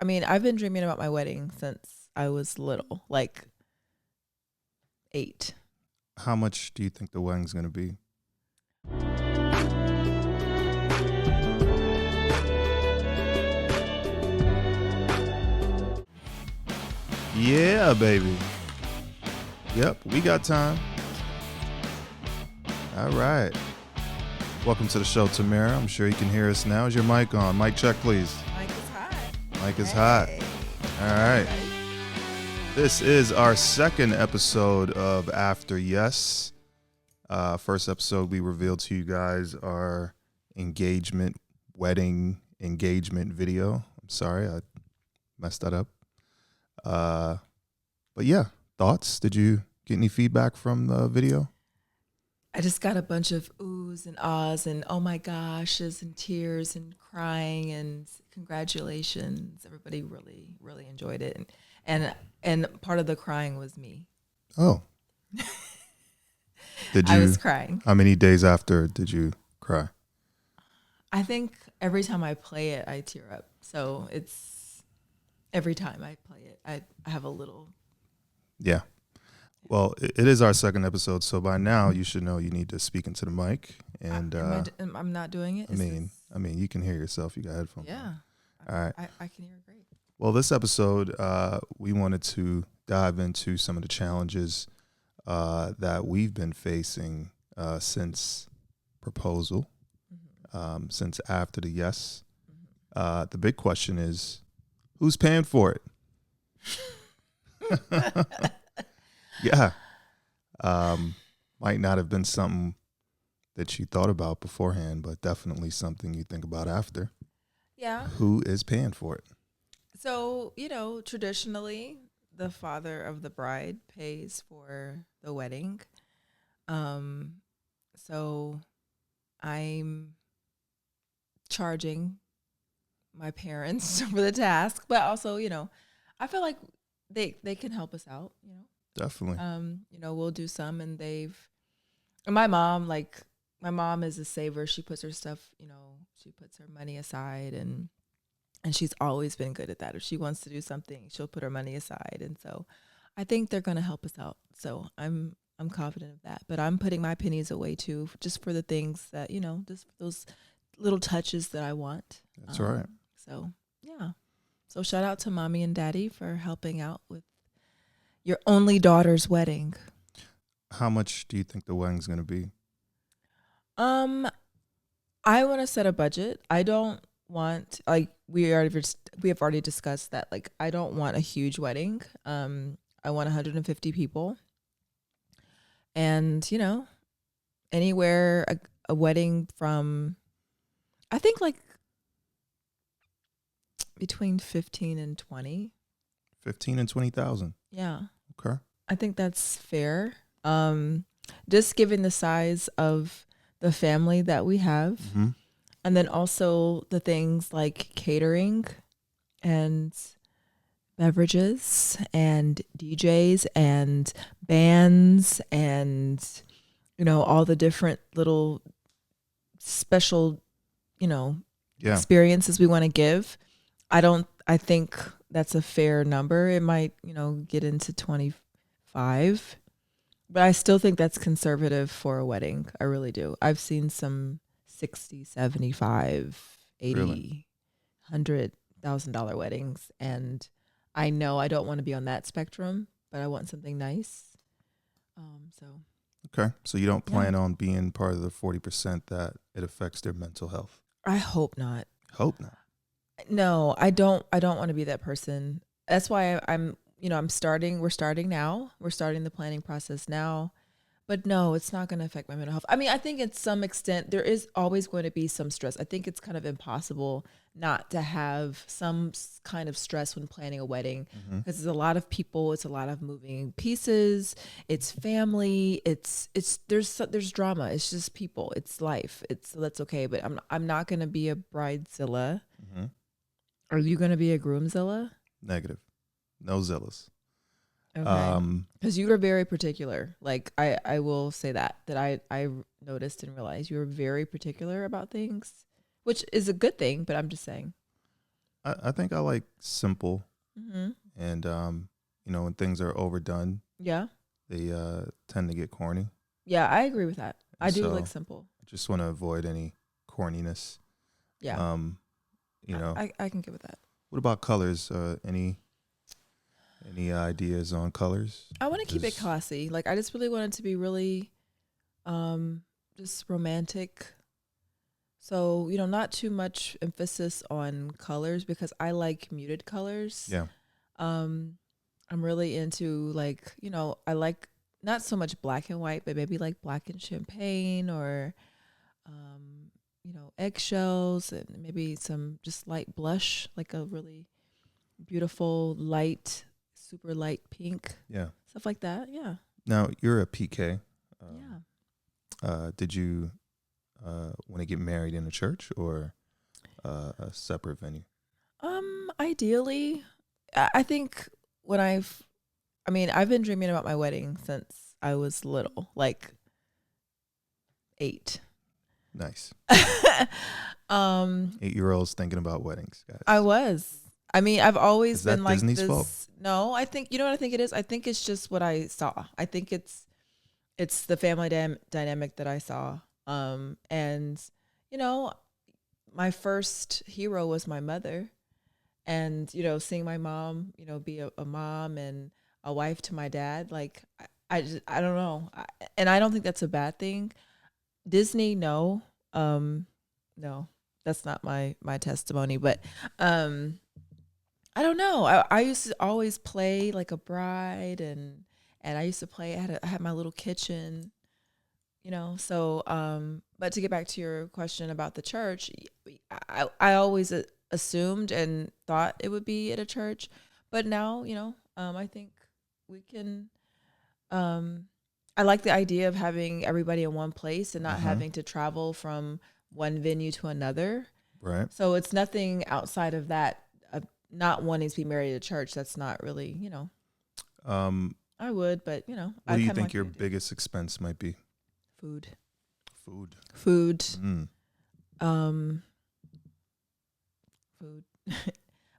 I mean, I've been dreaming about my wedding since I was little, like 8. How much do you think the wedding's going to be? Yeah, baby. Yep, we got time. All right. Welcome to the show, Tamara. I'm sure you can hear us now. Is your mic on? Mic check, please. Mic is hot. Mic is hot. All right. This is our second episode of After Yes. First episode, we revealed to you guys our wedding engagement video. I'm sorry, I messed that up. But yeah, thoughts? Did you get any feedback from the video? I just got a bunch of oohs and ahs and oh my goshes and tears and crying and congratulations. Everybody really, really enjoyed it. And part of the crying was me. Oh. Did you? I was crying. How many days after did you cry? I think every time I play it, I tear up. So it's every time I play it, I have a little. Yeah. Well, it is our second episode, so by now you should know you need to speak into the mic. And I'm not doing it. I mean, you can hear yourself. You got headphones. Yeah. On. All right. I can hear great. Well, this episode, we wanted to dive into some of the challenges that we've been facing since proposal, since after the yes. The big question is, who's paying for it? Yeah. Might not have been something that you thought about beforehand, but definitely something you think about after. Yeah. Who is paying for it? So, traditionally, the father of the bride pays for the wedding. So I'm charging my parents for the task, but also, I feel like they can help us out, Definitely. We'll do some, and my mom is a saver. She puts her stuff, she puts her money aside, and she's always been good at that. If she wants to do something, she'll put her money aside. And so I think they're going to help us out. So I'm confident of that, but I'm putting my pennies away too, just for the things that, just those little touches that I want. That's right. So yeah. So shout out to mommy and daddy for helping out with your only daughter's wedding. How much do you think the wedding's going to be? I want to set a budget. I don't want, like, we have already discussed that, like, I don't want a huge wedding. I want 150 people, and anywhere a wedding from, I think, like between 15 and 20. 15 and 20,000. Yeah. Okay. I think that's fair. Just given the size of the family that we have. Mm-hmm. And then also the things like catering and beverages and DJs and bands and, all the different little special, experiences we want to give. I think that's a fair number. It might, get into 25, but I still think that's conservative for a wedding. I really do. I've seen some 60, 75, 80, really? $100,000 weddings. And I know I don't want to be on that spectrum, but I want something nice. Okay. So you don't plan on being part of the 40% that it affects their mental health? I hope not. Hope not. No, I don't want to be that person. That's why we're starting now. We're starting the planning process now. But no, it's not going to affect my mental health. I mean, I think at some extent there is always going to be some stress. I think it's kind of impossible not to have some kind of stress when planning a wedding, because there's a lot of people, it's a lot of moving pieces, it's family, there's drama. It's just people, it's life. So that's okay. But I'm not going to be a bridezilla. Mm-hmm. Are you going to be a groomzilla? Negative. No zillas. Okay. Because you were very particular. Like, I will say that I noticed and realized you were very particular about things, which is a good thing, but I'm just saying. I think I like simple, Mm-hmm. and when things are overdone, Yeah. they tend to get corny. Yeah, I agree with that. I And do so like simple. I just want to avoid any corniness. Yeah. Um, you know, I can get with that. what about colors? Any ideas on colors? I want to keep it Does- classy. Like I just really want it to be really just romantic. So, not too much emphasis on colors because I like muted colors. Yeah. Um I'm really into like, I like not so much black and white, but maybe like black and champagne or eggshells and maybe some just light blush, like a really beautiful light, super light pink, Yeah. stuff like that. Yeah. Now you're a PK. Yeah. Did you want to get married in a church or a separate venue? Ideally, I think I've been dreaming about my wedding since I was little, like 8. Nice. um, 8-year-olds thinking about weddings, guys. I was. I mean, I've always Is that been like Disney's this. fault? No, I think what I think it is. I think it's just what I saw. I think it's the family dynamic that I saw. And my first hero was my mother, and seeing my mom, be a mom and a wife to my dad. Like I don't know, and I don't think that's a bad thing. Disney, no, no, that's not my testimony. But I don't know. I used to always play like a bride, and I used to play. I had my little kitchen, So, but to get back to your question about the church, I always assumed and thought it would be at a church, but now, I think we can. I like the idea of having everybody in one place and not having to travel from one venue to another. Right. So it's nothing outside of that, not wanting to be married at church. That's not really, I would, but What do you think your biggest expense might be? Food. Food. Um, food.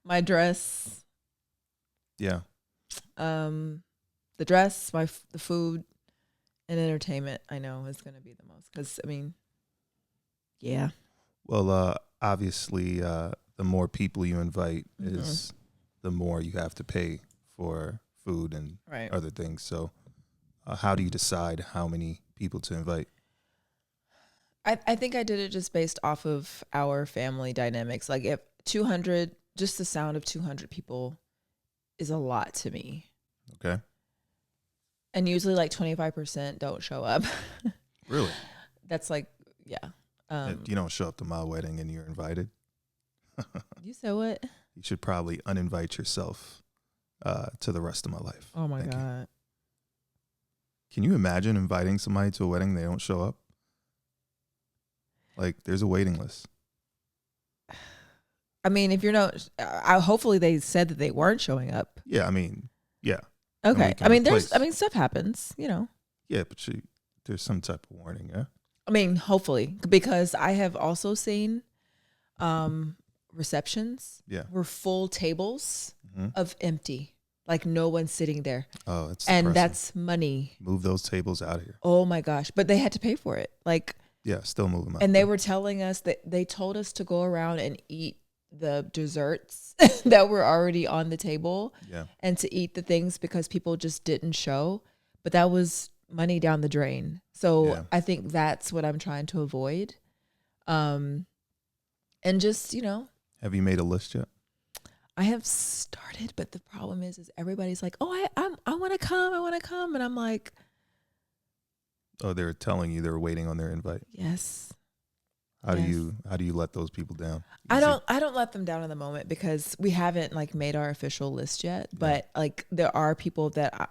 My dress. Yeah. The dress, the food, and entertainment. I know is going to be the most because yeah. Well, obviously, the more people you invite is the more you have to pay for food and other things. So, how do you decide how many people to invite? I think I did it just based off of our family dynamics. Like if 200, just the sound of 200 people is a lot to me. Okay. And usually like 25% don't show up. Really? That's like, yeah. You don't show up to my wedding and you're invited. You said what? You should probably uninvite yourself to the rest of my life. Oh my God. Can you imagine inviting somebody to a wedding and they don't show up? Like, there's a waiting list. I mean, if you're not, hopefully they said that they weren't showing up. Yeah, I mean, yeah. Okay. Stuff happens, Yeah, but there's some type of warning, yeah? I mean, hopefully, because I have also seen receptions were full tables of empty, like no one's sitting there. Oh, it's and depressing. That's money. Move those tables out of here. Oh my gosh. But they had to pay for it. Like, yeah, still move them out. And they were telling us that they told us to go around and eat the desserts that were already on the table and to eat the things because people just didn't show. But that was money down the drain. So I think that's what I'm trying to avoid. And just, Have you made a list yet? I have started, but the problem is everybody's like, oh, I want to come. And I'm like, oh, they're telling you they're waiting on their invite. Yes. How do you let those people down? I don't let them down in the moment because we haven't like made our official list yet. But like there are people that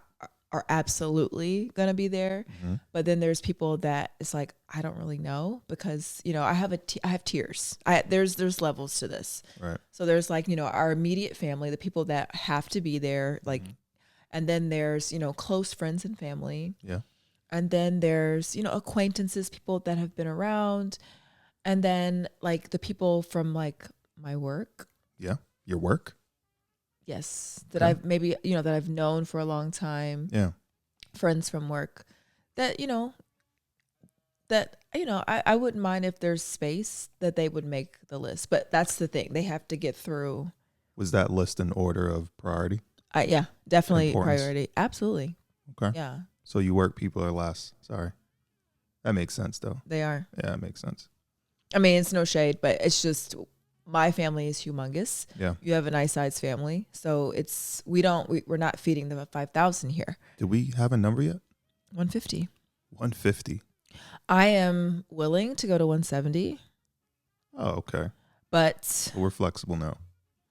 are absolutely gonna be there. But then there's people that it's like I don't really know because I have tiers. There's levels to this. Right. So there's like our immediate family, the people that have to be there, like, and then there's close friends and family. Yeah. And then there's acquaintances, people that have been around. And then like the people from like my work. Yeah. Your work? Yes, that Okay. I've maybe that I've known for a long time, Yeah. friends from work, that I wouldn't mind if there's space that they would make the list. But that's the thing, they have to get through. Was that list in order of priority? Yeah, definitely Importance? priority. Absolutely. Okay. Yeah, So you work people are last. Sorry. That makes sense though. they are. Yeah, it makes sense. I mean, it's no shade, but it's just my family is humongous. Yeah. You have a nice sized family, so we're not feeding them at 5,000 here. Did we have a number yet? 150. 150. I am willing to go to 170, Oh, okay. but So we're flexible now.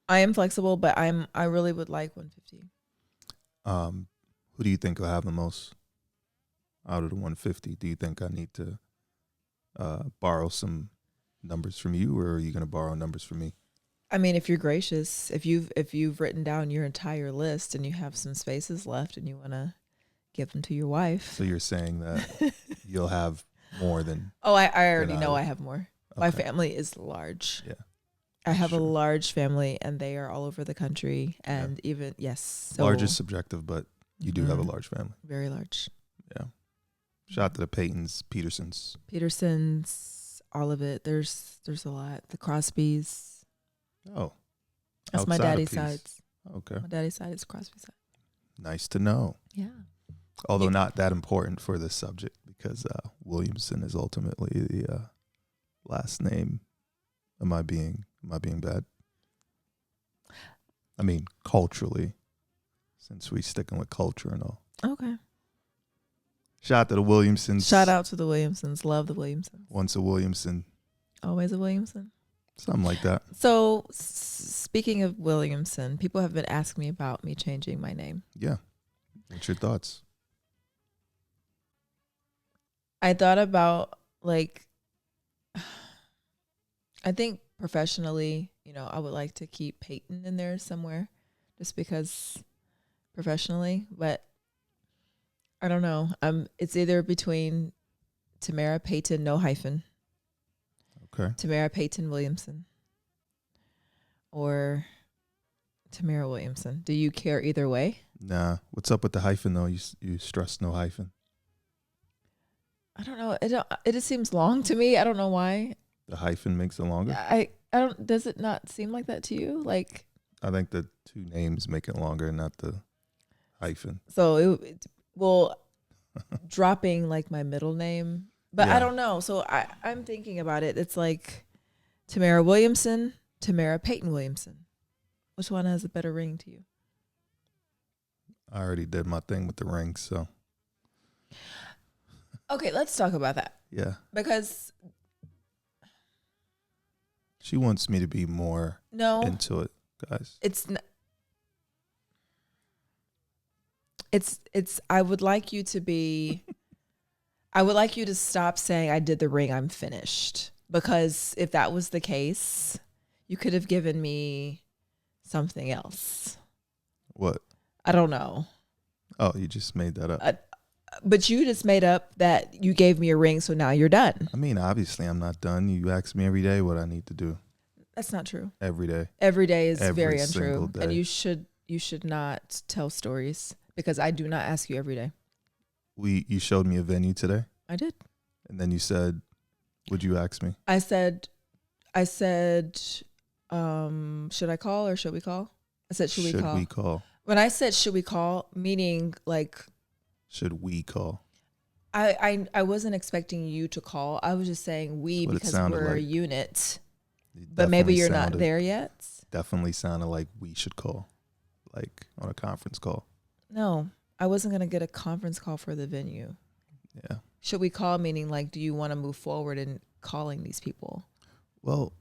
I am flexible. But I really would like 150. Who do you think will have the most out of the 150? Do you think I need to borrow some numbers from you, or are you going to borrow numbers from me? I mean, if you're gracious, if you've written down your entire list and you have some spaces left and you want to give them to your wife. So you're saying that you'll have more than... Oh, I already know I have more. Okay. My family is large. Yeah. I have a Sure. large family, and they are all over the country. And even, yes. So Large is subjective, but you do have a Mhm. large family. Very large. Yeah. Shout out to the Paytons, Petersons. Petersons, all of it. There's a lot. The Crosbys. Oh. That's my outside of daddy's Peace. sides. Okay. My daddy's side is Crosby side. Nice to know. Yeah. Although not that important for this subject, because Williamson is ultimately the last name. Am I being bad? I mean, culturally, since we sticking with culture and all. Okay. Shout out to the Williamsons. Shout out to the Williamsons. Love the Williamsons. Once a Williamson, Always a Williamson. something like that. So, speaking of Williamson, people have been asking me about me changing my name. Yeah. What's your thoughts? I thought about, like, I think professionally, I would like to keep Peyton in there somewhere just because professionally, but I don't know. It's either between Tamara Peyton, no hyphen, Okay. Tamara Peyton Williamson, or Tamara Williamson. Do you care either way? Nah. What's up with the hyphen though? You stress no hyphen. I don't know. It just seems long to me. I don't know why. The hyphen makes it longer. I don't. Does it not seem like that to you? Like, I think the two names make it longer, not the hyphen. so dropping like my middle name, but Yeah. I don't know. So I'm thinking about it. It's like Tamara Williamson, Tamara Peyton Williamson. Which one has a better ring to you? I already did my thing with the ring, so Okay, let's talk about that yeah. because She wants me to be more no, into it, guys. it's n- it's. I would like you to be. I would like you to stop saying I did the ring. I'm finished, because if that was the case, you could have given me something else. What? I don't know. Oh, you just made that up. But you just made up that you gave me a ring, so now you're done. I mean, obviously, I'm not done. You ask me every day what I need to do. That's not true. Every day. Every day is Every very single untrue, and day. you should not tell stories because I do not ask you every day. You showed me a venue today, I did. and then you said, "Would you ask me?" I said, should I call or should we call? I said, should we call? we call? When I said should we call, meaning like Should we call? I wasn't expecting you to call. I was just saying we That's what it because sounded we're a like. unit. It But maybe definitely you're not sounded- there yet. Definitely sounded like we should call, like on a conference call. No, I wasn't gonna get a conference call for the venue. Yeah. Should we call, meaning like, do you want to move forward in calling these people? Well,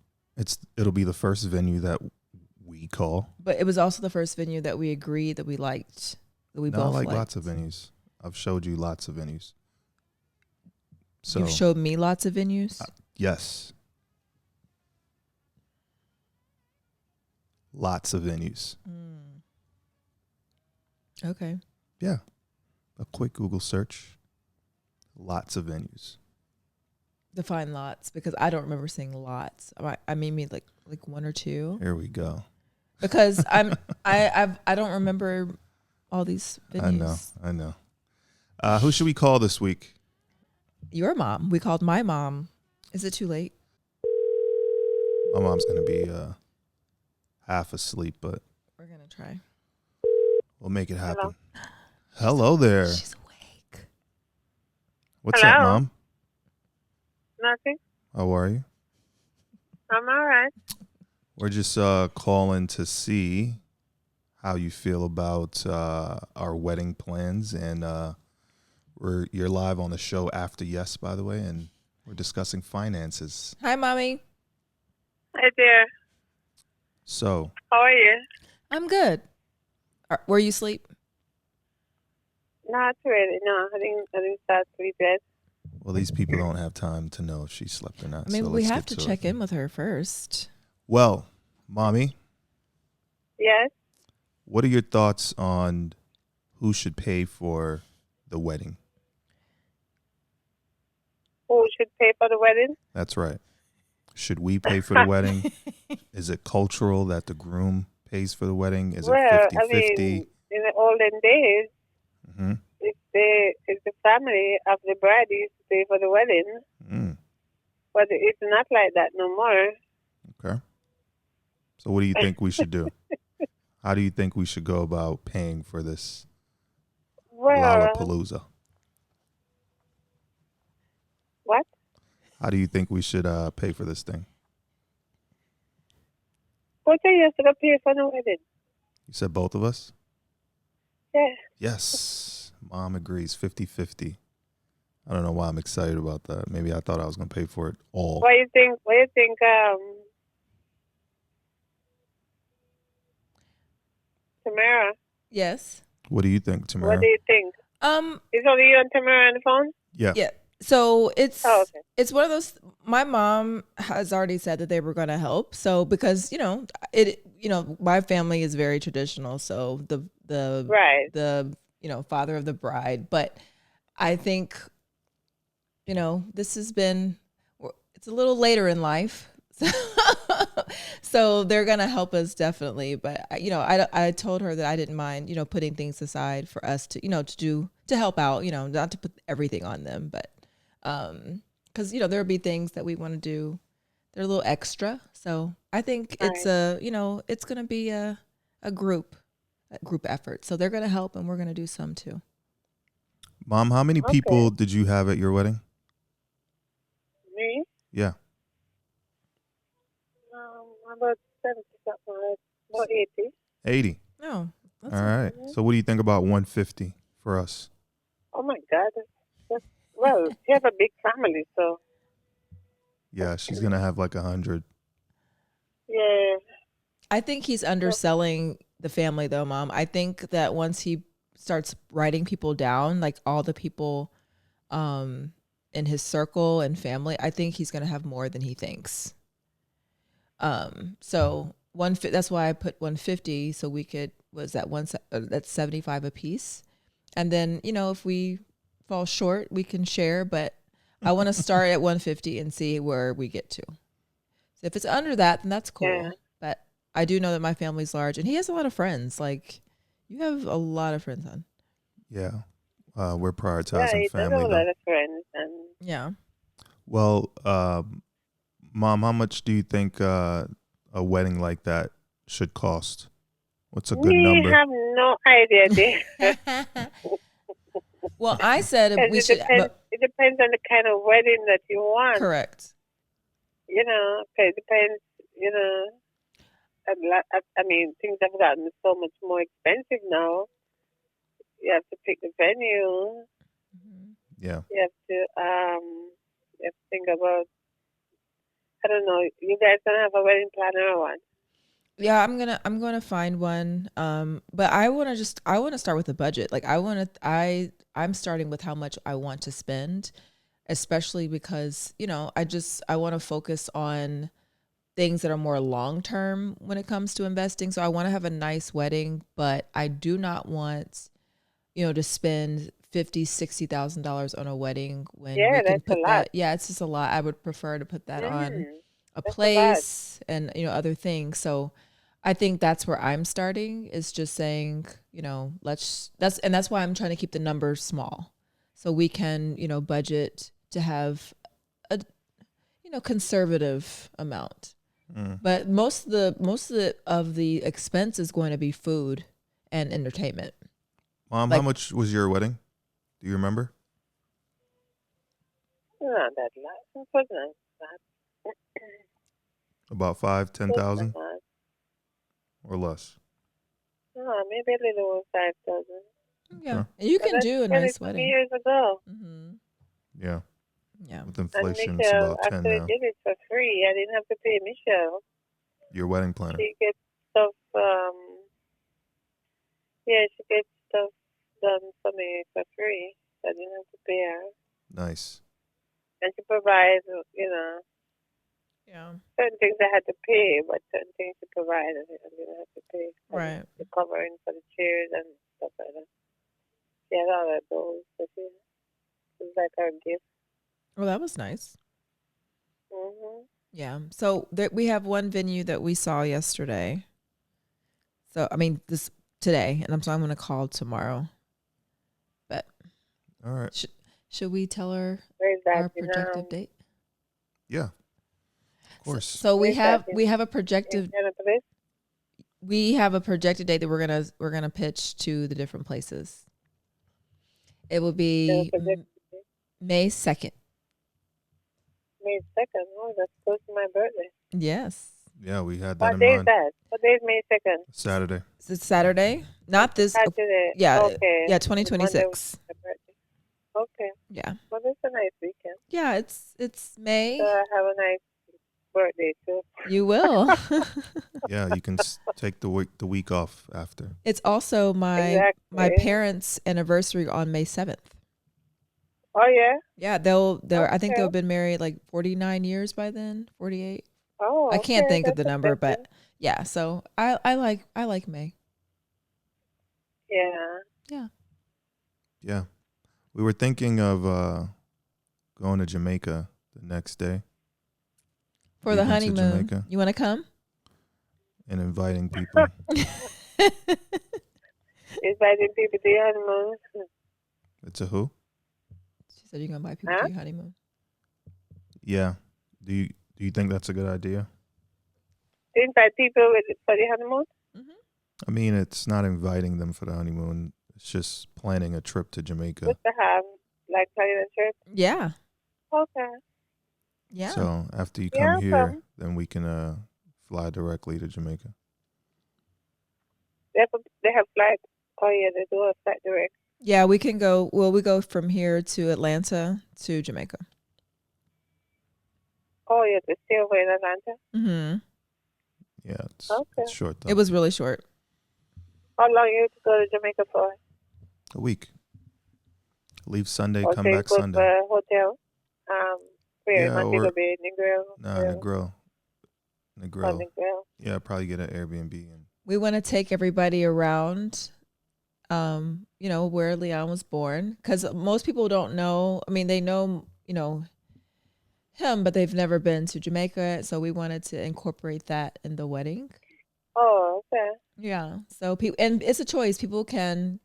it'll be the first venue that we call. But it was also the first venue that we agreed that we liked, that we No, I both like liked. lots of venues. I've showed you lots of venues. So You've showed me lots of venues. yes, lots of venues. Okay. Yeah, a quick Google search. Lots of venues. Define lots, because I don't remember seeing lots. I mean like one or two. Here we go. because I don't remember all these venues. I know. Who should we call this week? Your mom. We called my mom. Is it too late? My mom's gonna be half asleep, but We're gonna try. we'll make it happen. Hello there. She's awake. What's up, Hello. Mom? Nothing. How are you? I'm all right. We're just calling to see how you feel about our wedding plans, and you're live on the show after Yes, by the way, and we're discussing finances. Hi, mommy. Hi there. So, How are you? I'm good. Were you asleep? Not really. No, I didn't start sleep yet. well, these people don't have time to know if she slept or not. I mean, so we let's have get to it. check in with her first. Well, Mommy, Yes. what are your thoughts on who should pay for the wedding? Who should pay for the wedding? That's right. Should we pay for the wedding? Is it cultural that the groom pays for the wedding? Is it 50-50? In the olden days, Mm-hmm. if the family of the bride used to pay for the wedding, Mm, but it's not like that no more. okay. So what do you think we should do? How do you think we should go about paying for this Well, Lollapalooza? what? How do you think we should pay for this thing? What are you going to pay for the wedding? You said both of us? Yeah. Yes. Mom agrees 50-50. I don't know why I'm excited about that. Maybe I thought I was going to pay for it all. What do you think? Tamara, Yes. What do you think, Tamara? what do you think? Is only you and Tamara on the phone? Yeah. Yeah. So it's Oh, okay. it's one of those. My mom has already said that they were going to help. So because my family is very traditional. So the Right. the father of the bride, but I think this has been, it's a little later in life. So they're going to help us definitely. But, I told her that I didn't mind, putting things aside for us to, to help out, not to put everything on them. But because, there'll be things that we want to do. They're a little extra. So I think it's it's going to be a group effort. So they're going to help and we're going to do some too. Mom, how many people did you have at your wedding? Me? Yeah. About 70 something, about 80. 80. No. All right. So what do you think about 150 for us? Oh my God. Well, you have a big family, so. Yeah, she's going to have like 100. Yeah. I think he's underselling the family though, Mom. I think that once he starts writing people down, like all the people in his circle and family, I think he's going to have more than he thinks. So that's why I put 150. So we could, that's 75 a piece. And then, if we fall short, we can share, but I want to start at 150 and see where we get to. So if it's under that, then that's cool. Yeah. But I do know that my family's large and he has a lot of friends. Like you have a lot of friends on. Yeah. We're prioritizing he family. does have a though. lot of friends. And Yeah. Well, Mom, how much do you think a wedding like that should cost? What's a good number? We have no idea, dear. Well, I said we it should. depends on the kind of wedding that you want. Correct. It depends, I mean, things have gotten so much more expensive now. You have to pick the venue. Yeah. You have to think about, I don't know, you guys don't have a wedding planner or what? Yeah, I'm gonna find one. But I want to start with a budget. Like I'm starting with how much I want to spend, especially because, I want to focus on things that are more long term when it comes to investing. So I want to have a nice wedding, but I do not want, to spend $50,000-$60,000 on a wedding when we can that's put a lot. that. Yeah, it's just a lot. I would prefer to put that on a That's a lot. place and other things. So I think that's where I'm starting, is just saying, you know, that's why I'm trying to keep the numbers small, so we can, you know, budget to have a, you know, conservative amount. But most of the expense is going to be food and entertainment. Mom, how much was your wedding? Do you remember? Not that lot. It wasn't that. About 5,000, 10,000 or less? Maybe a little over 5,000. Yeah, and you can do a nice 20 wedding. years ago. Yeah. Yeah. With And inflation, it's Michelle about 10 actually now. did it for free. I didn't have to pay Michelle. Your wedding planner. She gets stuff, she gets stuff done for me for free. I didn't have to pay her. Nice. And she provides, you know, Yeah. certain things I had to pay, but certain things she provided I didn't have to pay. Right. The covering for the chairs and stuff like that. She had all of those. So it was like her gift. Well, that was nice. Mhm. Yeah. So we have one venue that we saw yesterday. So I mean this today, and I'm going to call tomorrow. But All right. Should we tell her Where's that? our projected date? Yeah. Of course. So we Where's have that? we have a projected Indianapolis? we have a projected date that we're gonna pitch to the different places. It will be May 2nd. May 2nd. Oh, that's close to my birthday. Yes. Yeah, we had that What in day is mind. that? What day is May 2nd? Saturday. It's Saturday. Not this. Saturday. Yeah. Okay. Yeah. 2026. Okay. Yeah. Well, it's a nice weekend. Yeah. It's May. So I have a nice birthday too. You will. Yeah, you can take the week off after. It's also my parents' anniversary on May 7th. Oh yeah. Yeah, they'll I think they'll have been married like 49 years by then, 48. Oh, I can't think of that's the number, expensive. but yeah. So I like May. Yeah. Yeah. Yeah. We were thinking of going to Jamaica the next day. For the Leaving to honeymoon. Jamaica. You want to come? And inviting people. Inviting people to your honeymoon. It's a who? She said you're gonna invite people to your honeymoon. Yeah. Do you think that's a good idea? To invite people for the honeymoon? I mean, it's not inviting them for the honeymoon. It's just planning a trip to Jamaica. Just to have, like, planning a trip? Yeah. Okay. Yeah. So after you come here, then we can fly directly to Jamaica. They have flight. Oh yeah, they do a flight direct. Yeah, we can go. Well, we go from here to Atlanta to Jamaica. Oh, yeah, to stay away in Atlanta? Mm-hmm. Yeah, it's short though. It was really short. How long you to go to Jamaica for? A week. Leave Sunday, Okay, come back go Sunday. For a hotel? Where? Yeah, Montego Bay, Negril? Negril. Oh, Negril. Yeah, probably get an Airbnb. And We want to take everybody around, you know, where Leon was born. Because most people don't know. I mean, they know, you know, him, but they've never been to Jamaica. So we wanted to incorporate that in the wedding. Oh, okay. Yeah. So and it's a choice. People can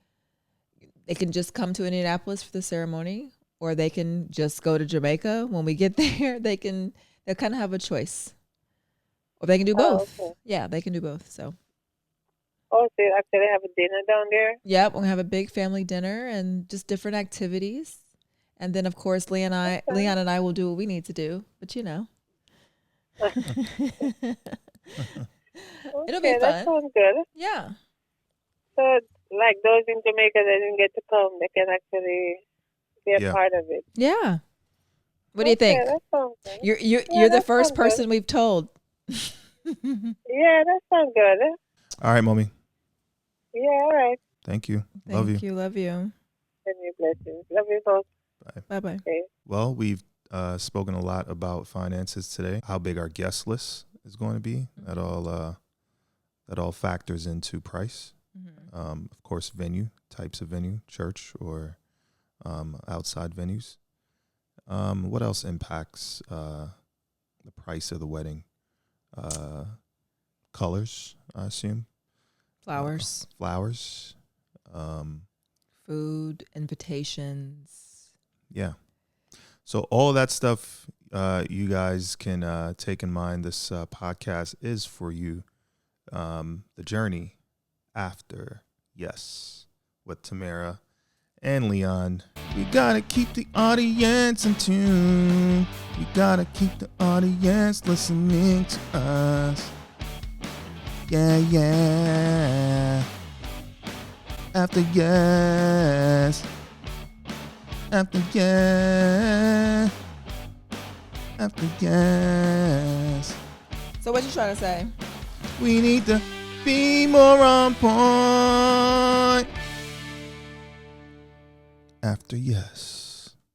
just come to Indianapolis for the ceremony, or they can just go to Jamaica when we get there. They'll kind of have a choice, or they can do both. Okay. Yeah, they can do both. So. Oh, so you actually have a dinner down there? Yep, we're gonna have a big family dinner and just different activities, and then of course Leon and I will do what we need to do. But you know. It'll be fun. That sounds good. Yeah. So, like those in Jamaica that didn't get to come, they can actually be a part of it. Yeah. What do you think? That sounds good. You're the first person we've told. Yeah, that sounds good. all right, mommy. Yeah, all right. Thank you. Love you. Love you. And your blessings. Love you both. Bye bye. Okay. Well, we've spoken a lot about finances today. How big our guest list is going to be. That all factors into price. Of course, types of venue, church or outside venues. What else impacts the price of the wedding? colors, I assume. Flowers, Flowers. food, invitations. Yeah. So all that stuff you guys can take in mind. This podcast is for you. The journey after yes with Tamara and Leon. We gotta keep the audience in tune. We gotta keep the audience listening to us. Yeah, yeah. After yes. After yes. After yes. So what you trying to say? We need to be more on point. After yes.